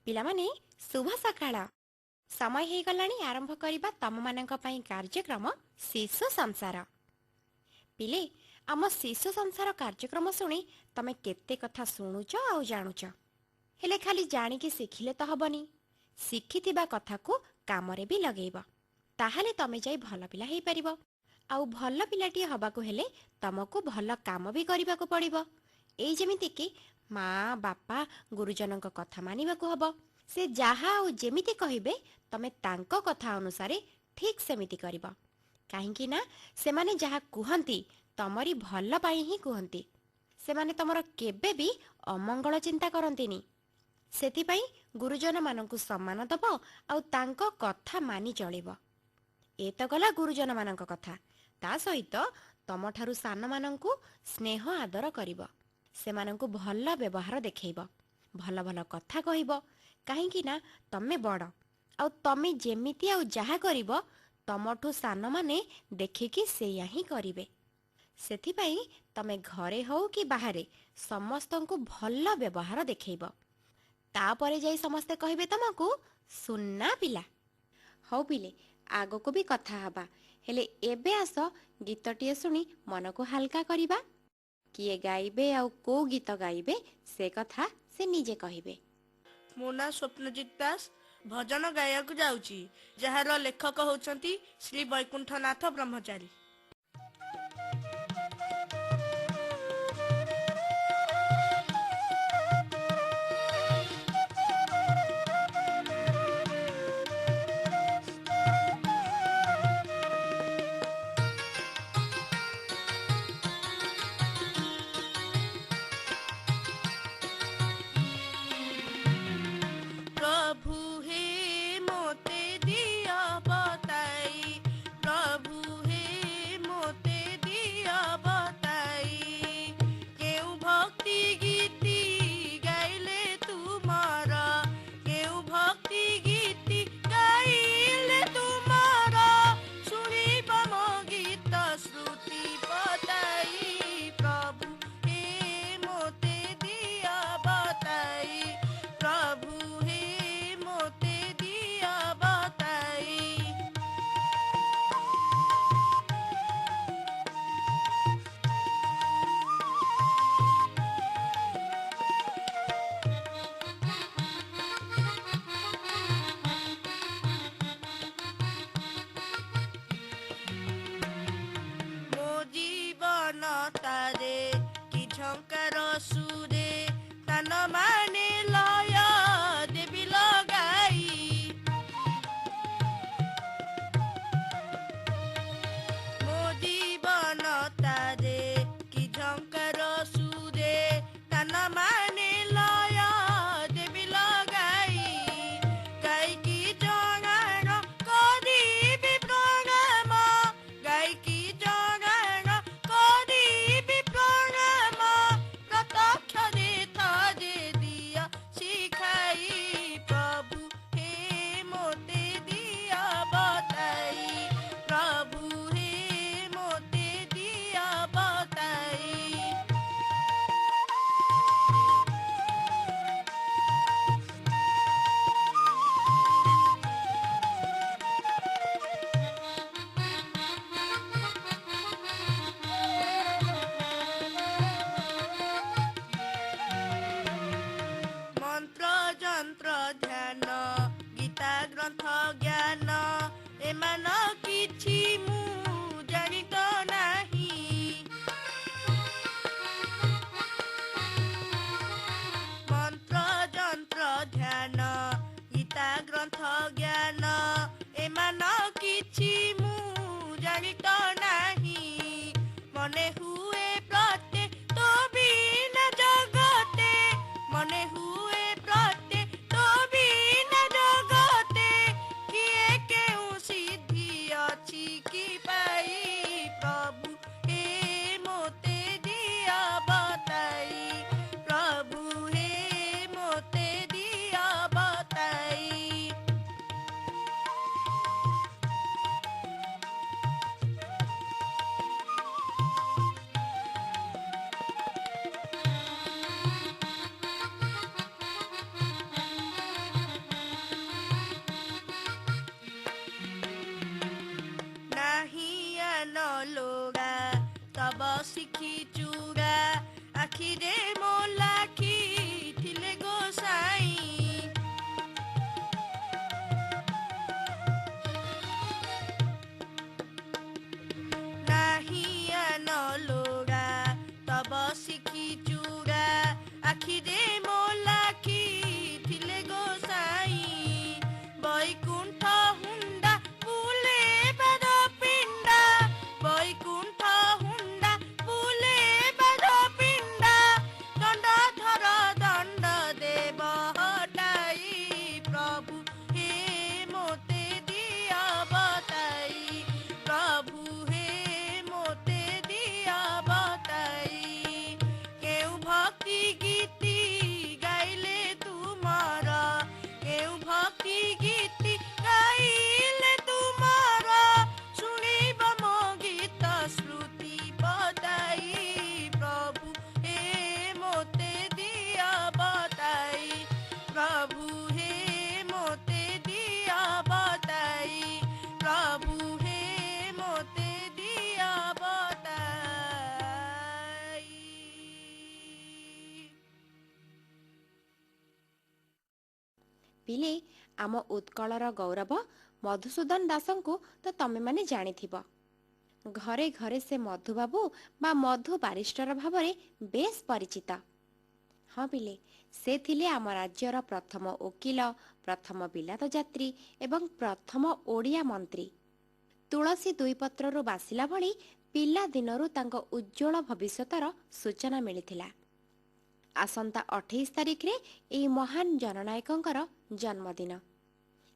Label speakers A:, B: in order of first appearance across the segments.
A: ପିଲାମାନେ ଶୁଭ ସକାଳ। ସମୟ ହେଇଗଲାଣି ଆରମ୍ଭ କରିବା ତମମାନଙ୍କ ପାଇଁ କାର୍ଯ୍ୟକ୍ରମ ଶିଶୁ ସଂସାର। ପିଲେ, ଆମ ଶିଶୁ ସଂସାର କାର୍ଯ୍ୟକ୍ରମ ଶୁଣି ତମେ କେତେ କଥା ଶୁଣୁଛ ଆଉ ଜାଣୁଛ। ହେଲେ ଖାଲି ଜାଣିକି ଶିଖିଲେ ତ ହବନି, ଶିଖିଥିବା କଥାକୁ କାମରେ ବି ଲଗେଇବ। ତାହେଲେ ତମେ ଯାଇ ଭଲ ପିଲା ହେଇପାରିବ। ଆଉ ଭଲ ପିଲାଟିଏ ହବାକୁ ହେଲେ ତମକୁ ଭଲ କାମ ବି କରିବାକୁ ପଡ଼ିବ। ଏଇ ଯେମିତିକି ମା ବାପା ଗୁରୁଜନଙ୍କ କଥା ମାନିବାକୁ ହବ। ସେ ଯାହା ଆଉ ଯେମିତି କହିବେ ତମେ ତାଙ୍କ କଥା ଅନୁସାରେ ଠିକ୍ ସେମିତି କରିବ। କାହିଁକି ନା ସେମାନେ ଯାହା କୁହନ୍ତି ତମରି ଭଲ ପାଇଁ ହିଁ କୁହନ୍ତି। ସେମାନେ ତମର କେବେ ବି ଅମଙ୍ଗଳ ଚିନ୍ତା କରନ୍ତିନି। ସେଥିପାଇଁ ଗୁରୁଜନମାନଙ୍କୁ ସମ୍ମାନ ଦେବ ଆଉ ତାଙ୍କ କଥା ମାନି ଚଳିବ। ଏ ତ ଗଲା ଗୁରୁଜନମାନଙ୍କ କଥା। ତା ସହିତ ତମଠାରୁ ସାନମାନଙ୍କୁ ସ୍ନେହ ଆଦର କରିବ। ସେମାନଙ୍କୁ ଭଲ ବ୍ୟବହାର ଦେଖେଇବ, ଭଲ ଭଲ କଥା କହିବ। କାହିଁକି ନା ତମେ ବଡ଼, ଆଉ ତମେ ଯେମିତି ଆଉ ଯାହା କରିବ ତମଠୁ ସାନମାନେ ଦେଖିକି ସେଇଆ ହିଁ କରିବେ। ସେଥିପାଇଁ ତମେ ଘରେ ହଉ କି ବାହାରେ ସମସ୍ତଙ୍କୁ ଭଲ ବ୍ୟବହାର ଦେଖେଇବ। ତାପରେ ଯାଇ ସମସ୍ତେ କହିବେ ତମକୁ ସୁନା ପିଲା। ହଉ ପିଲେ, ଆଗକୁ ବି କଥା ହେବା। ହେଲେ ଏବେ ଆସ ଗୀତଟିଏ ଶୁଣି ମନକୁ ହାଲକା କରିବା। କିଏ ଗାଇବେ ଆଉ କୋଉ ଗୀତ ଗାଇବେ ସେ କଥା ସେ ନିଜେ କହିବେ।
B: ମୋ ନାଁ ସ୍ୱପ୍ନଜିତ ଦାସ, ଭଜନ ଗାଇବାକୁ ଯାଉଛି, ଯାହାର ଲେଖକ ହେଉଛନ୍ତି ଶ୍ରୀ ବୈକୁଣ୍ଠନାଥ ବ୍ରହ୍ମଚାରୀ। प्रभु हे मोते दिया बताई, प्रभु हे मोते दिया बताई, केउ भक्ति गीति गाइले तुमारा, केउ भक्ति गीति गाइले तुमारा, सुनिब मो गीत श्रुति बताई, प्रभु हे मोते दिया बताई, प्रभु हे मोते दिया बताई। ମୋ ଜୀବନ ତାରେ କି ଝଙ୍କାର ସୁରେ, ତାନ ମାନେ ଲୟ ଦେବି ଲଗାଇ, ମୋ ଜୀବନ ତାରେ କି ଝଙ୍କାର ସୁରେ, ତାନ ମାନେ ଲୟ ଦେବି ଲଗାଇ, ଗାଇକି ଜଣାଣ କରିବି ପ୍ରଣାମ, ଗାଇକି ଜଣାଣ କରିବି ପ୍ରଣାମ, ପ୍ରତ୍ୟକ୍ଷରେ ଥରେ ଦିଅ ଶିଖାଇ, ପ୍ରଭୁ ହେ ମୋତେ ଦିଅ ବତାଇ, ପ୍ରଭୁ ହେ ମୋତେ ଦିଅ ବତାଇ। ମନ୍ତ୍ର ଯନ୍ତ୍ର ଧ୍ୟାନ ଗୀତା ଗ୍ରନ୍ଥ ଜ୍ଞାନ ଏମାନ କିଛି ମୁଁ ଜାଣି ତ ନାହିଁ, ମନ୍ତ୍ର ଯନ୍ତ୍ର ଧ୍ୟାନ ଶିଖି ଚୁଡ଼ା ଆଖିରେ ମୋ ଲାଖି ଥିଲେ ଗୋସାଇଁ। ନାହିଁ ଆନ ଲୋଡ଼ା ତବ ଶିଖି ଚୁଡ଼ା ଆଖିରେ ମୋ ଲାଖି ଥିଲେ ଗୋସାଇଁ। ବୈକୁଣ୍ଠ ହୁଣ୍ଡା ବୁଲେବାର ପିଣ୍ଡା ବୈକୁଣ୍ଠ ହୁଣ୍ଡା ବୁଲେବାର ପିଣ୍ଡା ଦଣ୍ଡଧର ଦଣ୍ଡ ଦେବ ହଟାଇ ପ୍ରଭୁ ହେ ମୋତେ ଦିଅ ବତାଇ ପ୍ରଭୁ ହେ ମୋତେ ଦିଅ ବତାଇ। କେଉଁ ଭକ୍ତି ଗୀତି ଗାଇଲେ ତୁମର କେଉଁ ଭକ୍ତି ଗୀତି ଗାଇଲେ ତୁମର ଶୁଣିବ ମୋ ଗୀତ ଶ୍ରୁତି ବତାଇ ପ୍ରଭୁ ହେ ମୋତେ ଦିଅ ବତାଇ ପ୍ରଭୁ ହେ ମୋତେ ଦିଅ ବତାଇ ପ୍ରଭୁ ହେ ମୋତେ ଦିଅ ବତାଇ।
A: ପିଲେ, ଆମ ଉତ୍କଳର ଗୌରବ ମଧୁସୂଦନ ଦାସଙ୍କୁ ତ ତମେମାନେ ଜାଣିଥିବ। ଘରେ ଘରେ ସେ ମଧୁବାବୁ ବା ମଧୁ ବାରିଷ୍ଟର ଭାବରେ ବେଶ୍ ପରିଚିତ। ହଁ ପିଲେ, ସେ ଥିଲେ ଆମ ରାଜ୍ୟର ପ୍ରଥମ ଓକିଲ, ପ୍ରଥମ ବିଲାତ ଯାତ୍ରୀ ଏବଂ ପ୍ରଥମ ଓଡ଼ିଆ ମନ୍ତ୍ରୀ। ତୁଳସୀ ଦୁଇପତ୍ରରୁ ବାସିଲା ଭଳି ପିଲାଦିନରୁ ତାଙ୍କ ଉଜ୍ଜ୍ୱଳ ଭବିଷ୍ୟତର ସୂଚନା ମିଳିଥିଲା। ଆସନ୍ତା 28 ତାରିଖରେ ଏହି ମହାନ ଜନନାୟକଙ୍କର ଜନ୍ମଦିନ।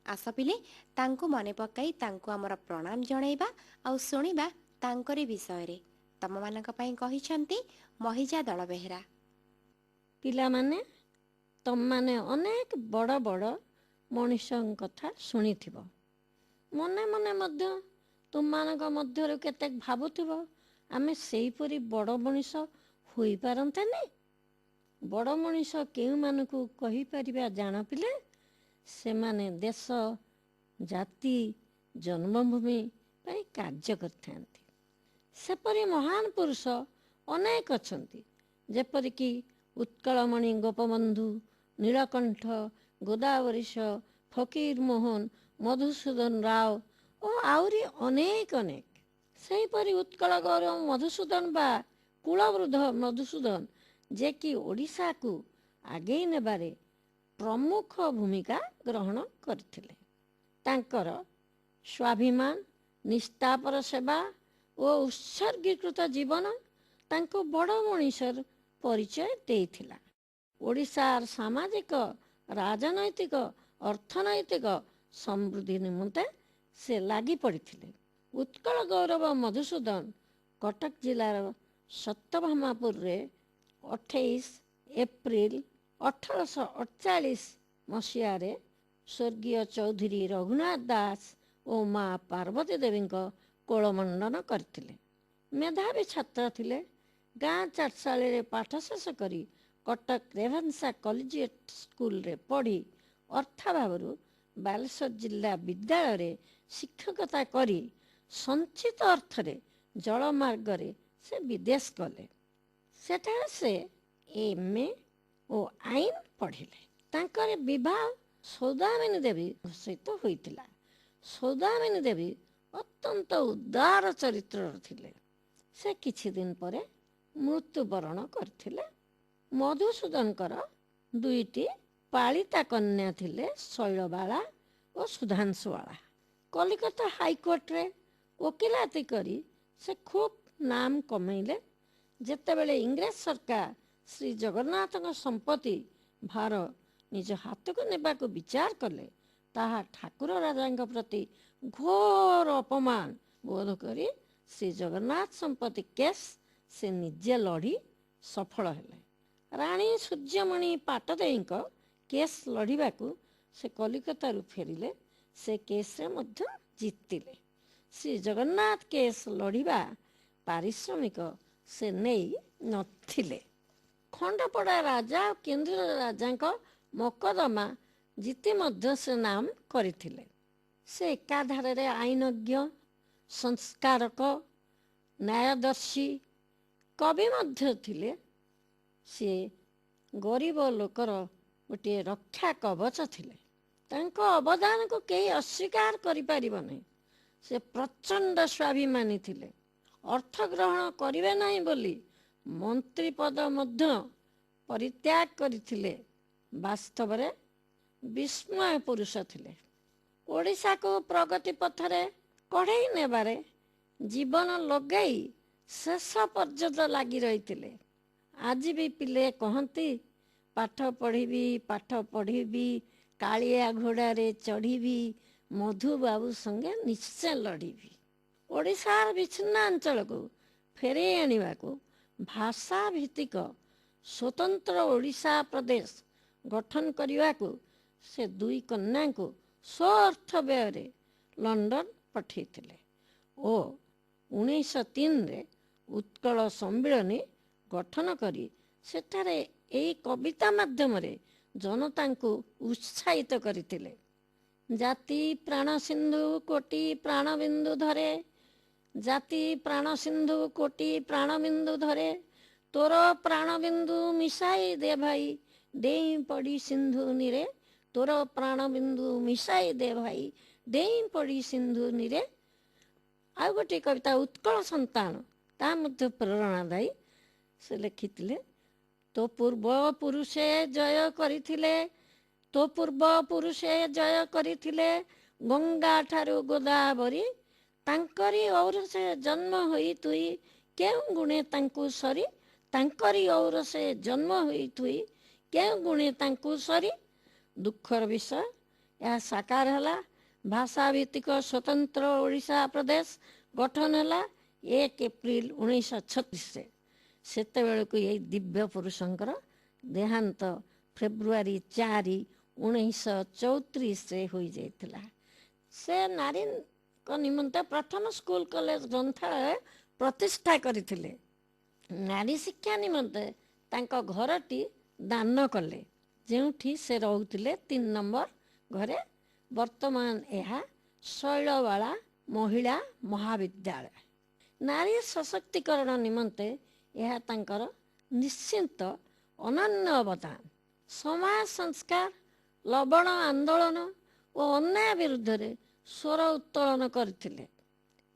A: ଆସ ପିଲେ, ତାଙ୍କୁ ମନେ ପକାଇ ତାଙ୍କୁ ଆମର ପ୍ରଣାମ ଜଣାଇବା ଆଉ ଶୁଣିବା ତାଙ୍କରି ବିଷୟରେ। ତମମାନଙ୍କ ପାଇଁ କହିଛନ୍ତି ମହିଜା ଦଳବେହେରା।
C: ପିଲାମାନେ, ତମମାନେ ଅନେକ ବଡ଼ ବଡ଼ ମଣିଷଙ୍କ କଥା ଶୁଣିଥିବ। ମନେ ମନେ ମଧ୍ୟ ତୁମମାନଙ୍କ ମଧ୍ୟରୁ କେତେ ଭାବୁଥିବ ଆମେ ସେହିପରି ବଡ଼ ମଣିଷ ହୋଇପାରନ୍ତେନି। ବଡ଼ ମଣିଷ କେଉଁମାନଙ୍କୁ କହିପାରିବା ଜାଣ ପିଲେ? ସେମାନେ ଦେଶ, ଜାତି, ଜନ୍ମଭୂମି ପାଇଁ କାର୍ଯ୍ୟ କରିଥାନ୍ତି। ସେପରି ମହାନ ପୁରୁଷ ଅନେକ ଅଛନ୍ତି, ଯେପରିକି ଉତ୍କଳମଣି ଗୋପବନ୍ଧୁ, ନୀଳକଣ୍ଠ, ଗୋଦାବରୀଶ, ଫକୀର ମୋହନ, ମଧୁସୂଦନ ରାଓ ଓ ଆହୁରି ଅନେକ ଅନେକ। ସେହିପରି ଉତ୍କଳ ଗୌରବ ମଧୁସୂଦନ ବା କୁଳବୃଦ୍ଧ ମଧୁସୂଦନ, ଯେ କି ଓଡ଼ିଶାକୁ ଆଗେଇ ନେବାରେ ପ୍ରମୁଖ ଭୂମିକା ଗ୍ରହଣ କରିଥିଲେ। ତାଙ୍କର ସ୍ୱାଭିମାନ, ନିଷ୍ଠାପର ସେବା ଓ ଉତ୍ସର୍ଗୀକୃତ ଜୀବନ ତାଙ୍କୁ ବଡ଼ ମଣିଷର ପରିଚୟ ଦେଇଥିଲା। ଓଡ଼ିଶାର ସାମାଜିକ, ରାଜନୈତିକ, ଅର୍ଥନୈତିକ ସମୃଦ୍ଧି ନିମନ୍ତେ ସେ ଲାଗି ପଡ଼ିଥିଲେ। ଉତ୍କଳ ଗୌରବ ମଧୁସୂଦନ କଟକ ଜିଲ୍ଲାର ସତ୍ୟଭାମାପୁରରେ 28 ଏପ୍ରିଲ 1848 ମସିହାରେ ସ୍ୱର୍ଗୀୟ ଚୌଧୁରୀ ରଘୁନାଥ ଦାସ ଓ ମା ପାର୍ବତୀ ଦେବୀଙ୍କ କୋଳମଣ୍ଡନ କରିଥିଲେ। ମେଧାବୀ ଛାତ୍ର ଥିଲେ। ଗାଁ ଚାଟଶାଳୀରେ ପାଠ ଶେଷ କରି କଟକ ରେଭେନ୍ସା କଲେଜିଏଟ୍ ସ୍କୁଲରେ ପଢ଼ି ଅର୍ଥାଭାବରୁ ବାଲେଶ୍ୱର ଜିଲ୍ଲା ବିଦ୍ୟାଳୟରେ ଶିକ୍ଷକତା କରି ସଞ୍ଚିତ ଅର୍ଥରେ ଜଳମାର୍ଗରେ ସେ ବିଦେଶ ଗଲେ। ସେଠାରେ ସେ MA ଓ ଆଇନ ପଢ଼ିଲେ। ତାଙ୍କର ବିବାହ ସୌଦାମିନୀ ଦେବୀ ସହିତ ହୋଇଥିଲା। ସୌଦାମିନୀ ଦେବୀ ଅତ୍ୟନ୍ତ ଉଦାର ଚରିତ୍ରର ଥିଲେ। ସେ କିଛି ଦିନ ପରେ ମୃତ୍ୟୁବରଣ କରିଥିଲେ। ମଧୁସୂଦନଙ୍କର ଦୁଇଟି ପାଳିତା କନ୍ୟା ଥିଲେ, ଶୈଳବାଳା ଓ ସୁଧାଂଶୁବାଳା। କଲିକତା ହାଇକୋର୍ଟରେ ଓକିଲାତି କରି ସେ ଖୁବ୍ ନାମ କମେଇଲେ। ଯେତେବେଳେ ଇଂରେଜ ସରକାର ଶ୍ରୀ ଜଗନ୍ନାଥଙ୍କ ସମ୍ପତ୍ତି ଭାର ନିଜ ହାତକୁ ନେବାକୁ ବିଚାର କଲେ, ତାହା ଠାକୁର ରାଜାଙ୍କ ପ୍ରତି ଘୋର ଅପମାନ ବୋଧ କରି ଶ୍ରୀ ଜଗନ୍ନାଥ ସମ୍ପତ୍ତି କେସ୍ ସେ ନିଜେ ଲଢ଼ି ସଫଳ ହେଲେ। ରାଣୀ ସୂର୍ଯ୍ୟମଣି ପାଟଦେଈଙ୍କ କେସ୍ ଲଢ଼ିବାକୁ ସେ କଲିକତାରୁ ଫେରିଲେ। ସେ କେସ୍ରେ ମଧ୍ୟ ଜିତିଲେ। ଶ୍ରୀ ଜଗନ୍ନାଥ କେସ୍ ଲଢ଼ିବା ପାରିଶ୍ରମିକ ସେ ନେଇ ନଥିଲେ। ଖଣ୍ଡପଡ଼ା ରାଜା ଓ କେନ୍ଦ୍ର ରାଜାଙ୍କ ମକଦ୍ଦମା ଜିତି ମଧ୍ୟ ସେ ନାମ କରିଥିଲେ। ସେ ଏକାଧାରରେ ଆଇନଜ୍ଞ, ସଂସ୍କାରକ, ନ୍ୟାୟଦର୍ଶୀ, କବି ମଧ୍ୟ ଥିଲେ। ସିଏ ଗରିବ ଲୋକର ଗୋଟିଏ ରକ୍ଷା କବଚ ଥିଲେ। ତାଙ୍କ ଅବଦାନକୁ କେହି ଅସ୍ୱୀକାର କରିପାରିବ ନାହିଁ। ସେ ପ୍ରଚଣ୍ଡ ସ୍ୱାଭିମାନୀ ଥିଲେ। ଅର୍ଥ ଗ୍ରହଣ କରିବେ ନାହିଁ ବୋଲି ମନ୍ତ୍ରୀ ପଦ ମଧ୍ୟ ପରିତ୍ୟାଗ କରିଥିଲେ। ବାସ୍ତବରେ ବିସ୍ମୟ ପୁରୁଷ ଥିଲେ। ଓଡ଼ିଶାକୁ ପ୍ରଗତି ପଥରେ କଢ଼େଇ ନେବାରେ ଜୀବନ ଲଗାଇ ଶେଷ ପର୍ଯ୍ୟନ୍ତ ଲାଗି ରହିଥିଲେ। ଆଜି ବି ପିଲେ କହନ୍ତି, ପାଠ ପଢ଼ିବି, କାଳିଆ ଘୋଡ଼ାରେ ଚଢ଼ିବି, ମଧୁବାବୁ ସଙ୍ଗେ ନିଶ୍ଚୟ ଲଢ଼ିବି। ଓଡ଼ିଶାର ବିଚ୍ଛିନ୍ନାଞ୍ଚଳକୁ ଫେରାଇ ଆଣିବାକୁ ଭାଷା ଭିତ୍ତିକ ସ୍ୱତନ୍ତ୍ର ଓଡ଼ିଶା ପ୍ରଦେଶ ଗଠନ କରିବାକୁ ସେ ଦୁଇ କନ୍ୟାଙ୍କୁ ସ୍ୱଅର୍ଥ ବ୍ୟୟରେ ଲଣ୍ଡନ ପଠାଇଥିଲେ ଓ 1903ରେ ଉତ୍କଳ ସମ୍ମିଳନୀ ଗଠନ କରି ସେଠାରେ ଏହି କବିତା ମାଧ୍ୟମରେ ଜନତାଙ୍କୁ ଉତ୍ସାହିତ କରିଥିଲେ। ଜାତି ପ୍ରାଣ ସିନ୍ଧୁ କୋଟି ପ୍ରାଣବିନ୍ଦୁ ଧରେ, ଜାତି ପ୍ରାଣ ସିନ୍ଧୁ କୋଟି ପ୍ରାଣବିନ୍ଦୁ ଧରେ, ତୋର ପ୍ରାଣବିନ୍ଦୁ ମିଶାଇ ଦେ ଭାଇ, ଡେଇଁ ପଡ଼ି ସିନ୍ଧୁ ନୀରେ, ତୋର ପ୍ରାଣବିନ୍ଦୁ ମିଶାଇ ଦେ ଭାଇ, ଡେଇଁ ପଡ଼ି ସିନ୍ଧୁ ନୀରେ। ଆଉ ଗୋଟିଏ କବିତା ଉତ୍କଳ ସନ୍ତାନ, ତାହା ମଧ୍ୟ ପ୍ରେରଣାଦାୟୀ। ସେ ଲେଖିଥିଲେ, ତୋ ପୂର୍ବ ପୁରୁଷେ ଜୟ କରିଥିଲେ, ତୋ ପୂର୍ବ ପୁରୁଷେ ଜୟ କରିଥିଲେ, ଗଙ୍ଗା ଠାରୁ ଗୋଦାବରୀ, ତାଙ୍କରି ଔରସେ ଜନ୍ମ ହୋଇ ତୁଇ, କେଉଁ ଗୁଣେ ତାଙ୍କୁ ସରି, ତାଙ୍କରି ଔରସେ ଜନ୍ମ ହୋଇ ତୁଇ, କେଉଁ ଗୁଣେ ତାଙ୍କୁ ସରି। ଦୁଃଖର ବିଷୟ, ଏହା ସାକାର ହେଲା। ଭାଷା ଭିତ୍ତିକ ସ୍ୱତନ୍ତ୍ର ଓଡ଼ିଶା ପ୍ରଦେଶ ଗଠନ ହେଲା 1 ଏପ୍ରିଲ 1936ରେ। ସେତେବେଳକୁ ଏହି ଦିବ୍ୟ ପୁରୁଷଙ୍କର ଦେହାନ୍ତ ଫେବୃଆରୀ 4, 1934ରେ ହୋଇଯାଇଥିଲା। ସେ ନାରୀଙ୍କ ନିମନ୍ତେ ପ୍ରଥମ ସ୍କୁଲ କଲେଜ ଗ୍ରନ୍ଥାଳୟ ପ୍ରତିଷ୍ଠା କରିଥିଲେ। ନାରୀ ଶିକ୍ଷା ନିମନ୍ତେ ତାଙ୍କ ଘରଟି ଦାନ କଲେ, ଯେଉଁଠି ସେ ରହୁଥିଲେ 3 ନମ୍ବର ଘରେ। ବର୍ତ୍ତମାନ ଏହା ଶୈଳବାଳା ମହିଳା ମହାବିଦ୍ୟାଳୟ। ନାରୀ ସଶକ୍ତିକରଣ ନିମନ୍ତେ ଏହା ତାଙ୍କର ନିଶ୍ଚିନ୍ତ ଅନନ୍ୟ ଅବଦାନ। ସମାଜ ସଂସ୍କାର, ଲବଣ ଆନ୍ଦୋଳନ ଓ ଅନ୍ୟାୟ ବିରୁଦ୍ଧରେ ସ୍ୱର ଉତ୍ତୋଳନ କରିଥିଲେ।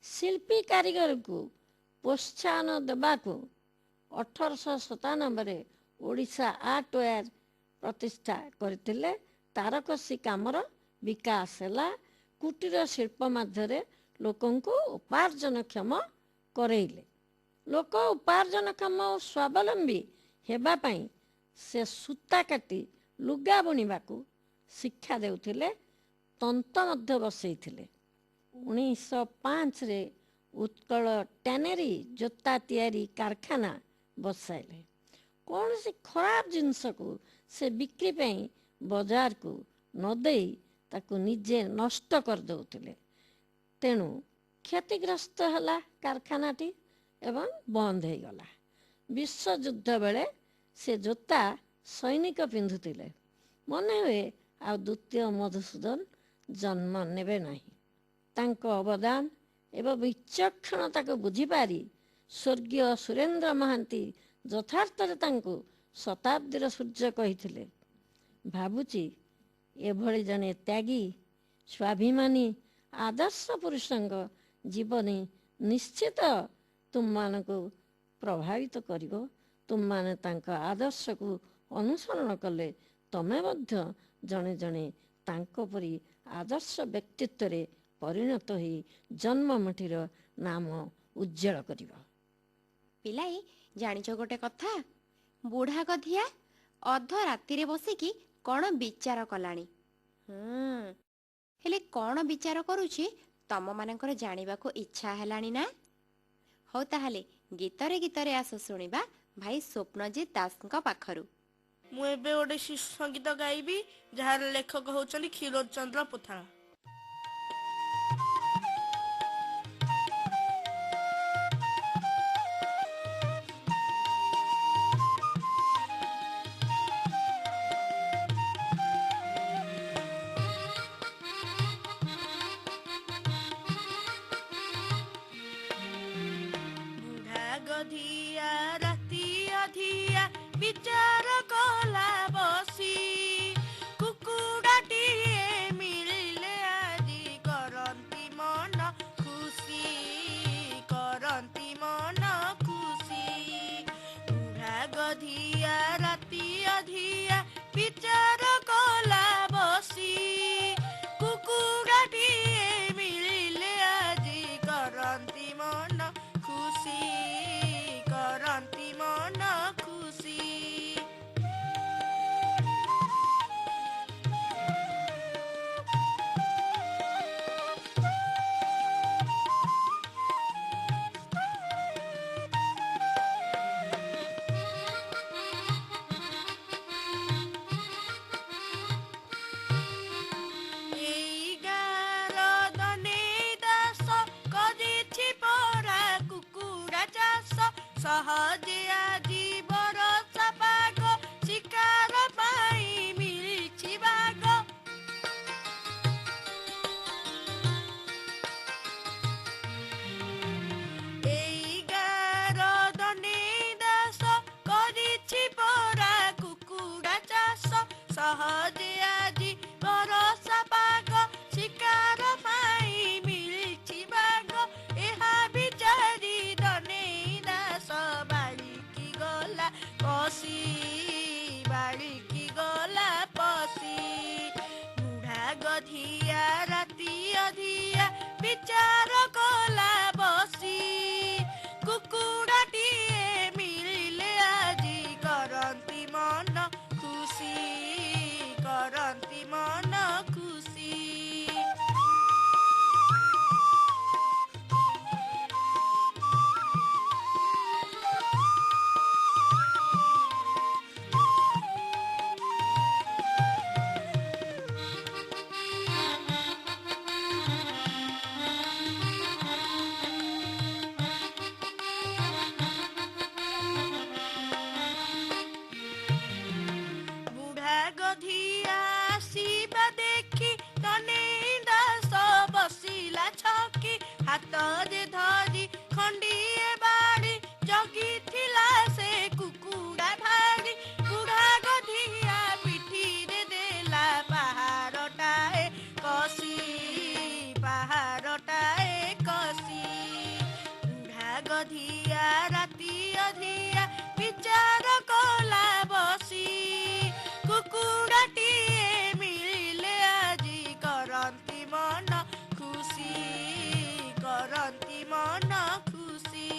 C: ଶିଳ୍ପୀ କାରିଗରକୁ ପ୍ରୋତ୍ସାହନ ଦେବାକୁ 1897ରେ ଓଡ଼ିଶା ଆର୍ଟୱେୟାର ପ୍ରତିଷ୍ଠା କରିଥିଲେ। ତାରକସି କାମର ବିକାଶ ହେଲା। କୁଟୀର ଶିଳ୍ପ ମାଧ୍ୟମରେ ଲୋକଙ୍କୁ ଉପାର୍ଜନକ୍ଷମ କରେଇଲେ। ଲୋକ ଉପାର୍ଜନକ୍ଷମ ଓ ସ୍ୱାବଲମ୍ବୀ ହେବା ପାଇଁ ସେ ସୂତା କାଟି ଲୁଗା ବୁଣିବାକୁ ଶିକ୍ଷା ଦେଉଥିଲେ। ତନ୍ତ ମଧ୍ୟ ବସେଇଥିଲେ। 1905ରେ ଉତ୍କଳ ଟ୍ୟାନେରୀ ଜୋତା ତିଆରି କାରଖାନା ବସାଇଲେ। କୌଣସି ଖରାପ ଜିନିଷକୁ ସେ ବିକ୍ରି ପାଇଁ ବଜାରକୁ ନ ଦେଇ ତାକୁ ନିଜେ ନଷ୍ଟ କରିଦେଉଥିଲେ। ତେଣୁ କ୍ଷତିଗ୍ରସ୍ତ ହେଲା କାରଖାନାଟି ଏବଂ ବନ୍ଦ ହୋଇଗଲା। ବିଶ୍ୱଯୁଦ୍ଧ ବେଳେ ସେ ଜୋତା ସୈନିକ ପିନ୍ଧୁଥିଲେ। ମନେ ହୁଏ ଆଉ ଦ୍ୱିତୀୟ ମଧୁସୂଦନ ଜନ୍ମ ନେବେ ନାହିଁ। ତାଙ୍କ ଅବଦାନ ଏବଂ ବିଚକ୍ଷଣତାକୁ ବୁଝିପାରି ସ୍ୱର୍ଗୀୟ ସୁରେନ୍ଦ୍ର ମହାନ୍ତି ଯଥାର୍ଥରେ ତାଙ୍କୁ ଶତାବ୍ଦୀର ସୂର୍ଯ୍ୟ କହିଥିଲେ। ଭାବୁଛି ଏଭଳି ଜଣେ ତ୍ୟାଗୀ, ସ୍ୱାଭିମାନୀ, ଆଦର୍ଶ ପୁରୁଷଙ୍କ ଜୀବନୀ ନିଶ୍ଚିତ ତୁମମାନଙ୍କୁ ପ୍ରଭାବିତ କରିବ। ତୁମମାନେ ତାଙ୍କ ଆଦର୍ଶକୁ ଅନୁସରଣ କଲେ ତମେ ମଧ୍ୟ ଜଣେ ଜଣେ ତାଙ୍କ ପରି ଆଦର୍ଶ ବ୍ୟକ୍ତିତ୍ୱରେ ପରିଣତ ହୋଇ ଜନ୍ମମାଟିର ନାମ ଉଜ୍ଜ୍ୱଳ କରିବ।
A: ପିଲାଏ, ଜାଣିଛ ଗୋଟେ କଥା? ବୁଢ଼ା ଗଧିଆ ଅଧ ରାତିରେ ବସିକି କ'ଣ ବିଚାର କଲାଣି। ହେଲେ କ'ଣ ବିଚାର କରୁଛି ତମମାନଙ୍କର ଜାଣିବାକୁ ଇଚ୍ଛା ହେଲାଣି ନା? ହଉ ତାହେଲେ ଗୀତରେ ଗୀତରେ ଆସ ଶୁଣିବା ଭାଇ ସ୍ୱପ୍ନଜିତ ଦାସଙ୍କ ପାଖରୁ।
B: ମୁଁ ଏବେ ଗୋଟେ ଶିଶୁ ସଙ୍ଗୀତ ଗାଇବି, ଯାହାର ଲେଖକ ହେଉଛନ୍ତି କ୍ଷୀରୋଦ ଚନ୍ଦ୍ର ପୋଥାଳ। ବୁଢ଼ା ଗଧିଆର ସହଜେ ଆଜି ବରଷା ପାଗ ଶିକାର ପାଇଁ ମିଳିଛି ବାଗ। ଏଇ ଗାଁର ଧନୀ ଦାସ କରିଛି ପରା କୁକୁଡ଼ା ଚାଷ। ସହଜେ ଆଜି ବରଷା ପାଗ ଶିକାର ପାଇଁ ମିଳିଛି ବାଗ। ଏହା ବିଚାରି ଧନୀ ଦାସ ବାଳିକି ଗଲା ପଶି, ବାଳିକି ଗଲା ପଶି। ବୁଢ଼ା ଗଧିଆ ରାତି ଅଧିଆ ବିଚାର କଲା ବସି। କୁକୁଡ଼ାଟିଏ ମିଳିଲେ ଆଜି କରନ୍ତି ମନ ଖୁସି, କରନ୍ତି ମନ ଖୁସି। ବୁଢ଼ା ଗଧିଆ ଆସିବା ଦେଖି ଧନୀ ଦାସ ବସିଲା ଛକି। ହାତରେ ଧରି ଖଣ୍ଡିଏ ବାଡ଼ି ଜଗିଥିଲା ସେ କୁକୁଡ଼ା ଭାଡ଼ି। ବୁଢ଼ା ଗଧିଆ ପିଠିରେ ଦେଲା ପାହାରଟାଏ କଷି, ପାହାରଟାଏ କଷି। ବୁଢ଼ା ଗଧିଆ ରାତି ଅଧିଆ ବିଚାର କଲା ବସି। କୁକୁଡ଼ାଟିଏ ମିଳିଲେ ଆଜି କରନ୍ତି ମନ ଖୁସି, କରନ୍ତି ମନ ଖୁସି।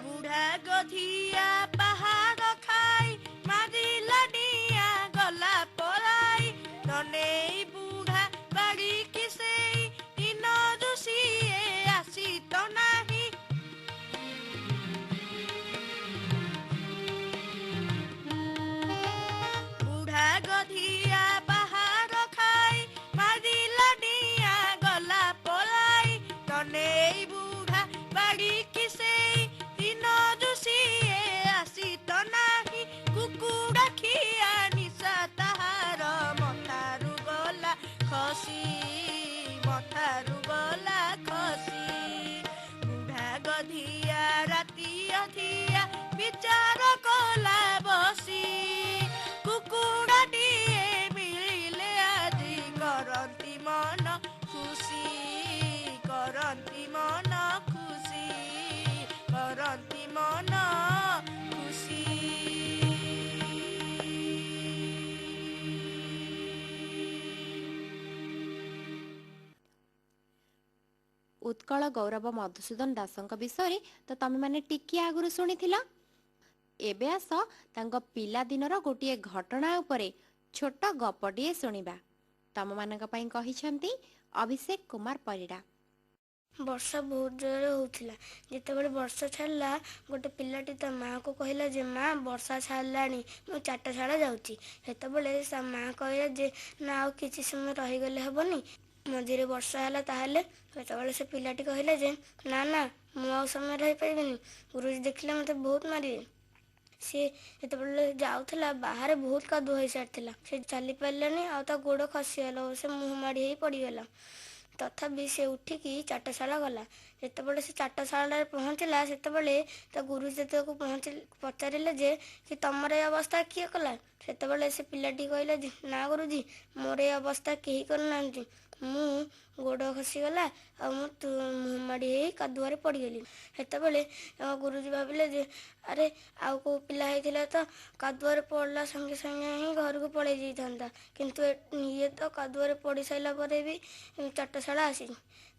B: ବୁଢ଼ା ଗଧିଆ ପାହାଡ଼ ଖାଇ ମାରିଲା ଡିଆଁ ଗଲା ପଳାଇ। ଧନେଇ ବୁଢ଼ା ବାଡ଼ିକି ସେଇ ଦିନରୁ ସିଏ ଆସି ତ ନାହିଁ। ବୁଢ଼ା ଗଧିଆ ପାହାଡ଼ ଖାଇ ମାରିଲା ଡିଆଁ ଗଲା ପଳାଇ। ଧନେଇ ବୁଢ଼ା ବାଡ଼ିକି ସେଇ ଦିନରୁ ସିଏ ଆସି ତ ନାହିଁ। କୁକୁଡ଼ା ଖିଆ ନିଶା ତାହାର ମଥାରୁ ଗଲା ଖସି, ମଥାରୁ ଗଲା ଖସି। ବୁଢ଼ା ଗଧିଆ ରାତି ଅଧିଆ ବିଚାର କଲା ବସି। କୁକୁଡ଼ାଟିଏ ମିଳିଲେ ଆଜି କରନ୍ତି ମନ ଖୁସି, କରନ୍ତି ମନ ଖୁସି, କରନ୍ତି ମନ ଖୁସି।
A: ଉତ୍କଳ ଗୌରବ ମଧୁସୂଦନ ଦାସଙ୍କ ବିଷୟରେ ତ ତମେମାନେ ଟିକିଏ ଆଗରୁ ଶୁଣିଥିଲ। ଏବେ ଆସ ତାଙ୍କ ପିଲାଦିନର ଗୋଟିଏ ଘଟଣା ଉପରେ ଛୋଟ ଗପଟିଏ ଶୁଣିବା। ତମମାନଙ୍କ ପାଇଁ କହିଛନ୍ତି ଅଭିଷେକ କୁମାର ପରିଡ଼ା।
D: ବର୍ଷା ବହୁତ ଜୋରରେ ହେଉଥିଲା। ଯେତେବେଳେ ବର୍ଷା ଛାଡ଼ିଲା, ଗୋଟେ ପିଲାଟି ତା ମାଆକୁ କହିଲା ଯେ ମା, ବର୍ଷା ଛାଡ଼ିଲାଣି, ମୁଁ ଚାଟଶାଳା ଯାଉଛି। ସେତେବେଳେ ତା ମାଆ କହିଲା ଯେ ନା, ଆଉ କିଛି ସମୟ ରହିଗଲେ ହେବନି, ମଝିରେ ବର୍ଷା ହେଲା ତାହେଲେ। ସେତେବେଳେ ସେ ପିଲାଟି କହିଲା ଯେ ନା ନା, ମୁଁ ଆଉ ସମୟ ରହିପାରିବିନି, ଗୁରୁଜୀ ଦେଖିଲେ ମୋତେ ବହୁତ ମାରିବେ। ସିଏ ଯେତେବେଳେ ଯାଉଥିଲା, ବାହାରେ ବହୁତ କାଦୁଅ ହୋଇସାରିଥିଲା। ସେ ଚାଲିପାରିଲାନି, ଆଉ ତା ଗୋଡ଼ ଖସିଗଲା ଓ ସେ ମୁହଁ ମାଡ଼ି ହେଇ ପଡ଼ିଗଲା। ତଥାପି ସେ ଉଠିକି ଚାଟଶାଳା ଗଲା। ଯେତେବେଳେ ସେ ଚାଟଶାଳାରେ ପହଞ୍ଚିଲା, ସେତେବେଳେ ତା ଗୁରୁଜୀ ତାକୁ ପଚାରିଲେ ଯେ କି ତମର ଏ ଅବସ୍ଥା କିଏ କଲା? ସେତେବେଳେ ସେ ପିଲାଟି କହିଲା ଯେ ନା ଗୁରୁଜୀ, ମୋର ଏ ଅବସ୍ଥା କେହି କରିନାହାନ୍ତି। ମୁଁ ଗୋଡ଼ ଖସିଗଲା ଆଉ ମୁଁ ମୁହଁ ମାଡ଼ି ହେଇ କାଦୁଅରେ ପଡ଼ିଗଲି। ସେତେବେଳେ ଗୁରୁଜୀ ଭାବିଲେ ଯେ ଆରେ, ଆଉ କେଉଁ ପିଲା ହେଇଥିଲା ତ କାଦୁଅରେ ପଡ଼ିଲା ସାଙ୍ଗେ ସାଙ୍ଗେ ହିଁ ଘରକୁ ପଳେଇ ଯାଇଥାନ୍ତା, କିନ୍ତୁ ଇଏ ତ କାଦୁଅରେ ପଡ଼ି ସାରିଲା ପରେ ବି ଚାଟଶାଳା ଆସିଛି।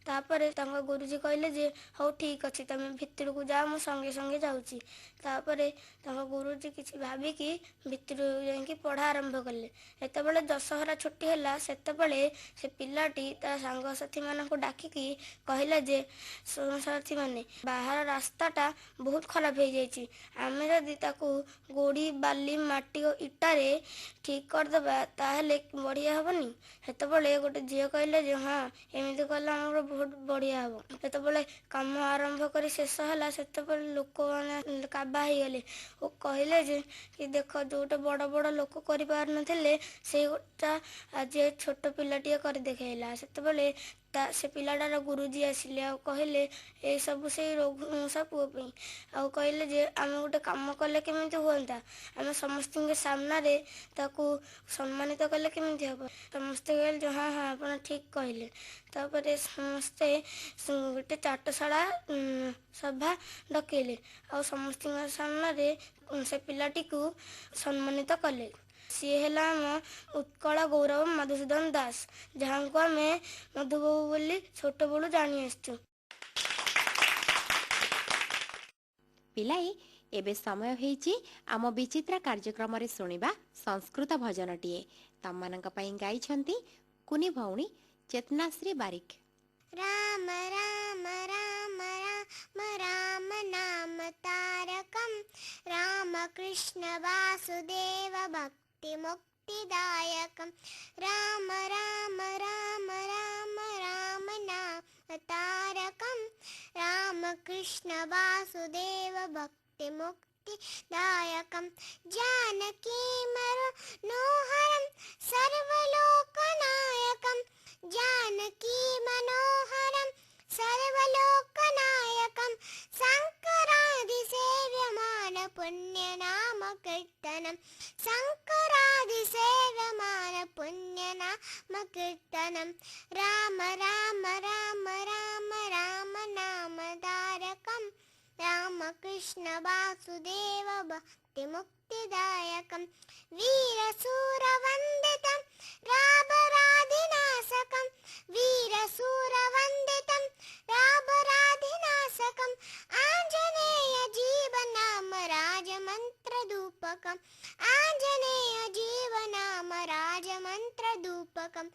D: ତାପରେ ତାଙ୍କ ଗୁରୁଜୀ କହିଲେ ଯେ ହଉ ଠିକ୍ ଅଛି ତମେ ଭିତରକୁ ଯାଅ, ମୁଁ ସଙ୍ଗେ ସଙ୍ଗେ ଯାଉଛି। ତାପରେ ତାଙ୍କ ଗୁରୁଜୀ କିଛି ଭାବିକି ଭିତରକୁ ଯାଇକି ପଢ଼ା ଆରମ୍ଭ କଲେ। ଯେତେବେଳେ ଦଶହରା ଛୁଟି ହେଲା ସେତେବେଳେ ସେ ପିଲାଟି ତା ସାଙ୍ଗସାଥିମାନଙ୍କୁ ଡାକିକି କହିଲା ଯେ ସାଙ୍ଗସାଥିମାନେ, ବାହାର ରାସ୍ତାଟା ବହୁତ ଖରାପ ହେଇଯାଇଛି, ଆମେ ଯଦି ତାକୁ ଗୋଡ଼ି ବାଲି ମାଟି ଓ ଇଟାରେ ଠିକ୍ କରିଦେବା ତାହେଲେ ବଢ଼ିଆ ହେବନି? ସେତେବେଳେ ଗୋଟେ ଝିଅ କହିଲେ ଯେ ହଁ, ଏମିତି କଲେ ଆମର ବହୁତ ବଢ଼ିଆ ହେବ। ଯେତେବେଳେ କାମ ଆରମ୍ଭ କରି ଶେଷ ହେଲା ସେତେବେଳେ ଲୋକମାନେ କାବା ହେଇଗଲେ ଓ କହିଲେ ଯେ କି ଦେଖ, ଯୋଉଟା ବଡ଼ ବଡ଼ ଲୋକ କରିପାରୁନଥିଲେ ସେଇଟା ଆଜି ଏ ଛୋଟ ପିଲାଟିଏ କରି ଦେଖେଇଲା। ସେତେବେଳେ ସେ ପିଲାଟାର ଗୁରୁଜୀ ଆସିଲେ ଆଉ କହିଲେ ଏସବୁ ସେଇ ରଘୁବଂଶ ପୁଅ ପାଇଁ, ଆଉ କହିଲେ ଯେ ଆମେ ଗୋଟେ କାମ କଲେ କେମିତି ହୁଅନ୍ତା, ଆମେ ସମସ୍ତଙ୍କ ସାମ୍ନାରେ ତାକୁ ସମ୍ମାନିତ କଲେ କେମିତି ହେବ? ସମସ୍ତେ କହିଲେ ଯେ ହଁ ହଁ, ଆପଣ ଠିକ୍ କହିଲେ। ତାପରେ ସମସ୍ତେ ଗୋଟେ ଚାଟଶାଳା ସଭା ଡକେଇଲେ ଆଉ ସମସ୍ତଙ୍କ ସାମ୍ନାରେ ସେ ପିଲାଟିକୁ ସମ୍ମାନିତ କଲେ। ସିଏ ହେଲା ଆମ ଉତ୍କଳ ଗୌରବ ମଧୁସୂଦନ ଦାସ, ଯାହାଙ୍କୁ ଆମେ ମଧୁବାବୁ ବୋଲି ଛୋଟବେଳୁ ଜାଣି ଆସିଛୁ।
A: ପିଲାଏ, ଏବେ ସମୟ ହେଇଛି ଆମ ବିଚିତ୍ରା କାର୍ଯ୍ୟକ୍ରମରେ ଶୁଣିବା ସଂସ୍କୃତ ଭଜନଟିଏ। ତମମାନଙ୍କ ପାଇଁ ଗାଇଛନ୍ତି କୁନି ଭଉଣୀ ଚେତନାଶ୍ରୀ ବାରିକ।
E: राम राम राम राम राम नाम तारकं रामकृष्ण वासुदेव भक्ति मुक्तिदायकं राम राम राम राम राम नाम तारकं रामकृष्ण वासुदेव भक्ति मुक्तिदायकं जानकी मनोहरं सर्वलोकनायकं जानकी मनोहरं सर्वलोकनायकं शङ्करादिसेव्यमान पुण्यनाम कीर्तनं शङ्करादिसेव्यमान पुण्यनाम कीर्तनं राम राम राम राम राम नाम तारकं रामकृष्ण वासुदेव भक्ति मुक्तिदायकं वीरसूरवन्दितं रामराधिनाशकं वीरसूरवन्दितं रामराधिनाशकं आञ्जनेय जीवनाम राजमन्त्रधूपकम् आञ्जनेय जीवनाम राजमन्त्रधूपकं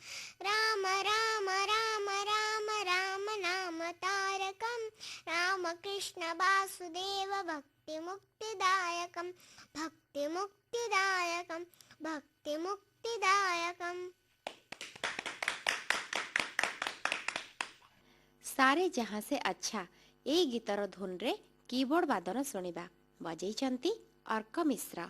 E: राम राम राम राम राम नाम तारकं रामकृष्ण वासुदेव भक्ति मुक्तिदायकं भक्ति मुक्तिदायकं भक्ति मुक्तिदायकं।
A: सारे जहाँ से अच्छा এই ଗୀତର ଧୁନରେ କିବୋର୍ଡ ବାଦନ ଶୁଣିବା। ବଜେଇଛନ୍ତି ଅର୍କ ମିଶ୍ର।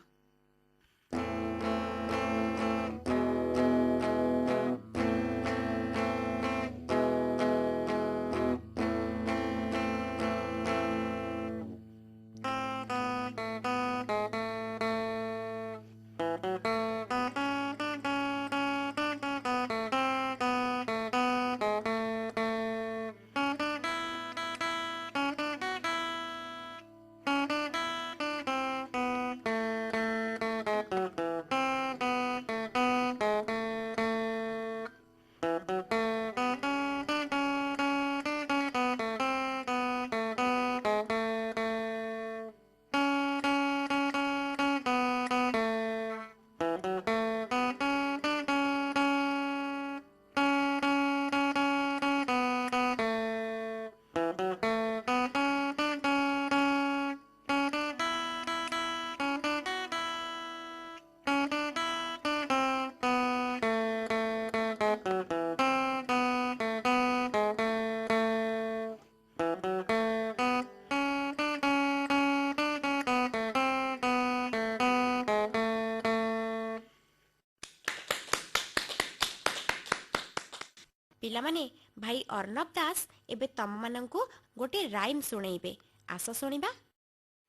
A: ପିଲାମାନେ, ଭାଇ ଅର୍ଣ୍ଣବ ଦାସ ଏବେ ତମମାନଙ୍କୁ ଗୋଟେ ରାଇମ୍ ଶୁଣେଇବେ। ଆସ ଶୁଣିବା।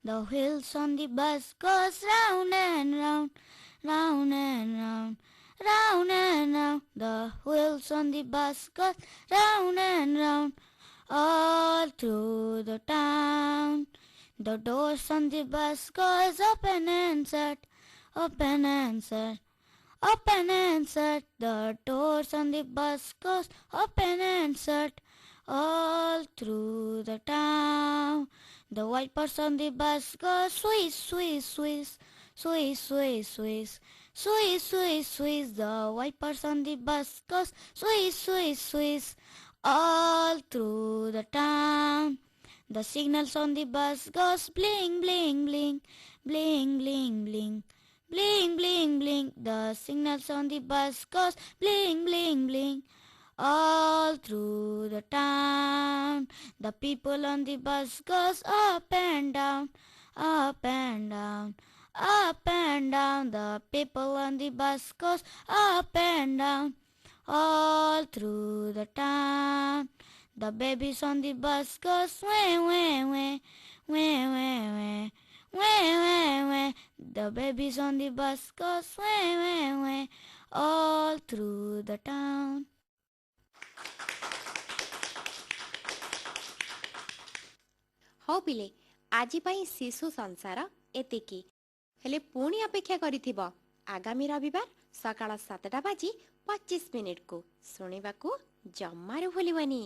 E: The wheels on the bus goes round and round, round and round, round and round. The wheels on the bus goes round and round, all through the town. The doors on the bus goes open and shut, open and shut, open and shut. The doors on the bus goes open and shut, all through the town. The wipers on the bus go swish, swish, swish, swish, swish, swish, swish, swish, swish. The wipers on the bus go swish, swish, swish, all through the town. The signals on the bus goes bling, bling, bling, bling, bling, bling, bling, bling, bling. The signals on the bus goes bling, bling, bling, all through the town. The people on the bus goes up and down, up and down, up and down. The people on the bus goes up and down, all through the town. The babies on the bus goes wah, wah, wah, wah, wah, wah, wah, wah, wah. The babies on the bus goes wah, wah, wah, all through the town.
A: ହଉ ପିଲେ, ଆଜି ପାଇଁ ଶିଶୁ ସଂସାର ଏତିକି। ହେଲେ ପୁଣି ଅପେକ୍ଷା କରିଥିବ ଆଗାମୀ ରବିବାର ସକାଳ 7:25 ଶୁଣିବାକୁ ଜମାରୁ ଭୁଲିବନି।